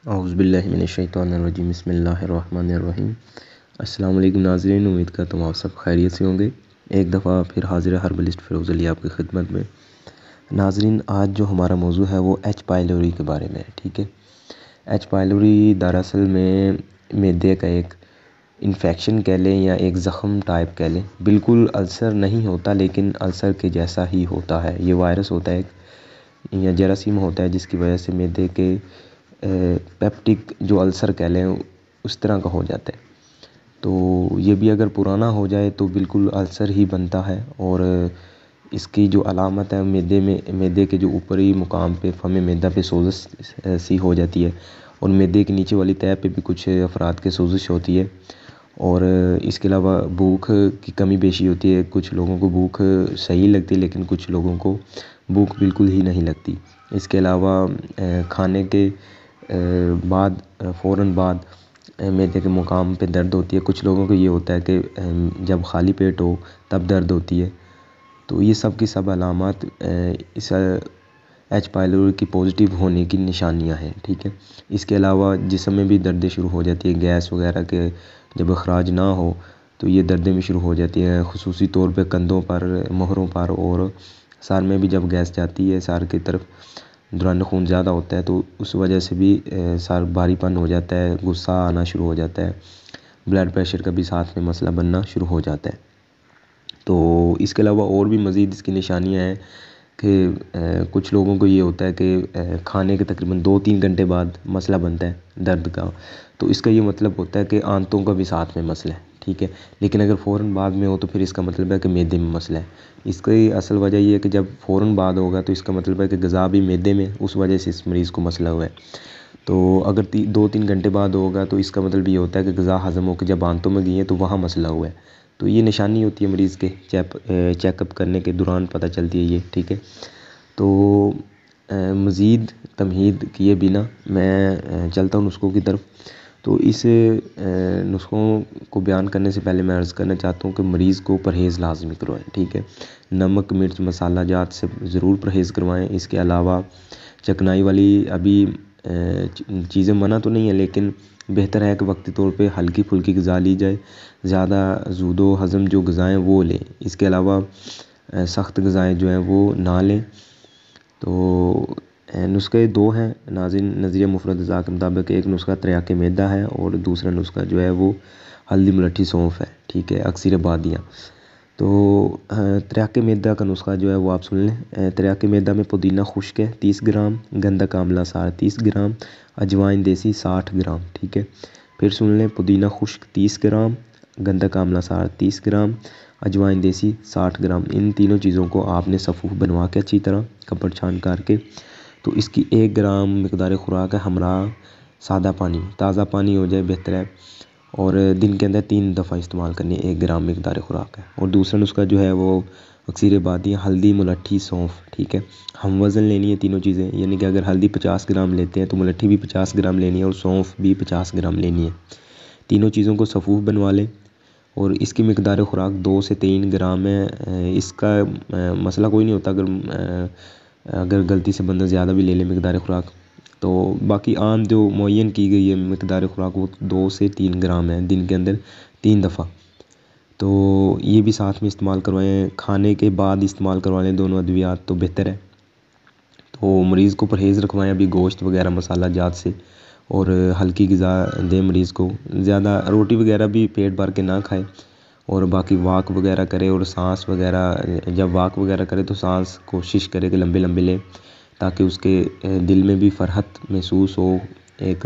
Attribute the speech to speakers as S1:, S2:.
S1: اعوذ باللہ من الشیطان الرجیم، بسم اللہ الرحمن الرحیم۔ السلام علیکم ناظرین، امید کرتا ہوں آپ سب خیریت سے ہوں گے۔ ایک دفعہ پھر حاضر ہے ہربلسٹ فیروز علی آپ کی خدمت میں۔ ناظرین، آج جو ہمارا موضوع ہے وہ ایچ پائلوری کے بارے میں ہے، ٹھیک ہے۔ ایچ پائلوری دراصل میں معدے کا ایک انفیکشن کہہ لیں یا ایک زخم ٹائپ کہہ لیں، بالکل السر نہیں ہوتا لیکن السر کے جیسا ہی ہوتا ہے۔ یہ وائرس ہوتا ہے یا جراثیم ہوتا ہے جس کی وجہ سے معدے کے پیپٹک جو السر کہہ لیں اس طرح کا ہو جاتا ہے۔ تو یہ بھی اگر پرانا ہو جائے تو بالکل السر ہی بنتا ہے، اور اس کی جو علامت ہے معدے کے جو اوپری مقام پہ فم معدہ پہ سوزش سی ہو جاتی ہے، اور معدے کے نیچے والی تہہ پہ بھی کچھ افراد کے سوزش ہوتی ہے، اور اس کے علاوہ بھوک کی کمی بیشی ہوتی ہے۔ کچھ لوگوں کو بھوک صحیح لگتی ہے لیکن کچھ لوگوں کو بھوک بالکل ہی نہیں لگتی۔ اس کے علاوہ کھانے کے فوراً بعد معدے کے مقام پہ درد ہوتی ہے۔ کچھ لوگوں کو یہ ہوتا ہے کہ جب خالی پیٹ ہو تب درد ہوتی ہے۔ تو یہ سب کی سب علامات اس ایچ پائلوری کی پازیٹیو ہونے کی نشانیاں ہیں، ٹھیک ہے۔ اس کے علاوہ جسم میں بھی دردیں شروع ہو جاتی ہیں، گیس وغیرہ کے جب اخراج نہ ہو تو یہ دردیں بھی شروع ہو جاتی ہیں، خصوصی طور پہ کندھوں پر، مہروں پر، اور سر میں بھی جب گیس جاتی ہے، سر کی طرف دوران خون زیادہ ہوتا ہے تو اس وجہ سے بھی سر بھاری پن ہو جاتا ہے، غصہ آنا شروع ہو جاتا ہے، بلڈ پریشر کا بھی ساتھ میں مسئلہ بننا شروع ہو جاتا ہے۔ تو اس کے علاوہ اور بھی مزید اس کی نشانیاں ہیں کہ کچھ لوگوں کو یہ ہوتا ہے کہ کھانے کے تقریباً 2-3 گھنٹے بعد مسئلہ بنتا ہے درد کا، تو اس کا یہ مطلب ہوتا ہے کہ آنتوں کا بھی ساتھ میں مسئلہ ہے، ٹھیک ہے۔ لیکن اگر فوراً بعد میں ہو تو پھر اس کا مطلب ہے کہ معدے میں مسئلہ ہے۔ اس کی اصل وجہ یہ ہے کہ جب فوراً بعد ہوگا تو اس کا مطلب ہے کہ غذا بھی معدے میں، اس وجہ سے اس مریض کو مسئلہ ہوا ہے۔ تو اگر 2-3 گھنٹے بعد ہوگا تو اس کا مطلب یہ ہوتا ہے کہ غذا ہضم ہو کے جب آنتوں میں گئی ہے تو وہاں مسئلہ ہوا ہے۔ تو یہ نشانی ہوتی ہے مریض کے چیک اپ کرنے کے دوران پتہ چلتی ہے یہ، ٹھیک ہے۔ تو مزید تمہید کیے بنا میں چلتا ہوں نسخوں کی طرف۔ تو اس نسخوں کو بیان کرنے سے پہلے میں عرض کرنا چاہتا ہوں کہ مریض کو پرہیز لازمی کروائیں، ٹھیک ہے۔ نمک، مرچ، مسالہ جات سے ضرور پرہیز کروائیں۔ اس کے علاوہ چکنائی والی ابھی چیزیں منع تو نہیں ہیں لیکن بہتر ہے کہ وقتی طور پہ ہلکی پھلکی غذا لی جائے، زیادہ زود و ہضم جو غذائیں وہ لیں۔ اس کے علاوہ سخت غذائیں جو ہیں وہ نہ لیں۔ تو نسخے 2 ہیں ناظرین، نظریہ مفرد اذا کے مطابق۔ ایک نسخہ تریاق معدہ ہے اور دوسرا نسخہ جو ہے وہ ہلدی ملٹھی سونف ہے، ٹھیک ہے، اکثر آبادیاں۔ تو تریاق معدہ کا نسخہ جو ہے وہ آپ سن لیں۔ تریاق معدہ میں پودینہ خشک ہے 30 گرام، گندک آملہ 30 گرام، اجوائن دیسی 60 گرام، ٹھیک ہے۔ پھر سن لیں، پودینہ خشک 30 گرام، گندک آملہ 30 گرام، اجوائن دیسی 60 گرام۔ ان تینوں چیزوں کو آپ نے صفوف بنوا کے اچھی طرح کپڑ چھان کر کے، تو اس کی 1 گرام مقدار خوراک ہے ہمراہ سادہ پانی، تازہ پانی ہو جائے بہتر ہے، اور دن کے اندر 3 دفعہ استعمال کرنی ہے، 1 گرام مقدار خوراک ہے۔ اور دوسرا نسخہ جو ہے وہ اکثر آبادی ہلدی ملٹھی سونف، ٹھیک ہے۔ ہم وزن لینی ہے تینوں چیزیں، یعنی کہ اگر ہلدی 50 گرام لیتے ہیں تو ملٹھی بھی 50 گرام لینی ہے اور سونف بھی 50 گرام لینی ہے۔ تینوں چیزوں کو صفوف بنوا لیں، اور اس کی مقدار خوراک 2 سے 3 گرام ہے۔ اس کا مسئلہ کوئی نہیں ہوتا اگر غلطی سے بندہ زیادہ بھی لے لے مقدار خوراک، تو باقی عام جو معین کی گئی ہے مقدار خوراک وہ 2 سے 3 گرام ہے، دن کے اندر 3 دفعہ۔ تو یہ بھی ساتھ میں استعمال کروائیں، کھانے کے بعد استعمال کروا لیں دونوں ادویات تو بہتر ہے۔ تو مریض کو پرہیز رکھوائیں ابھی گوشت وغیرہ مسالہ جات سے، اور ہلکی غذا دیں مریض کو، زیادہ روٹی وغیرہ بھی پیٹ بھر کے نہ کھائے، اور باقی واک وغیرہ کرے، اور سانس وغیرہ جب واک وغیرہ کرے تو سانس کوشش کرے کہ لمبے لمبے لے، تاکہ اس کے دل میں بھی فرحت محسوس ہو، ایک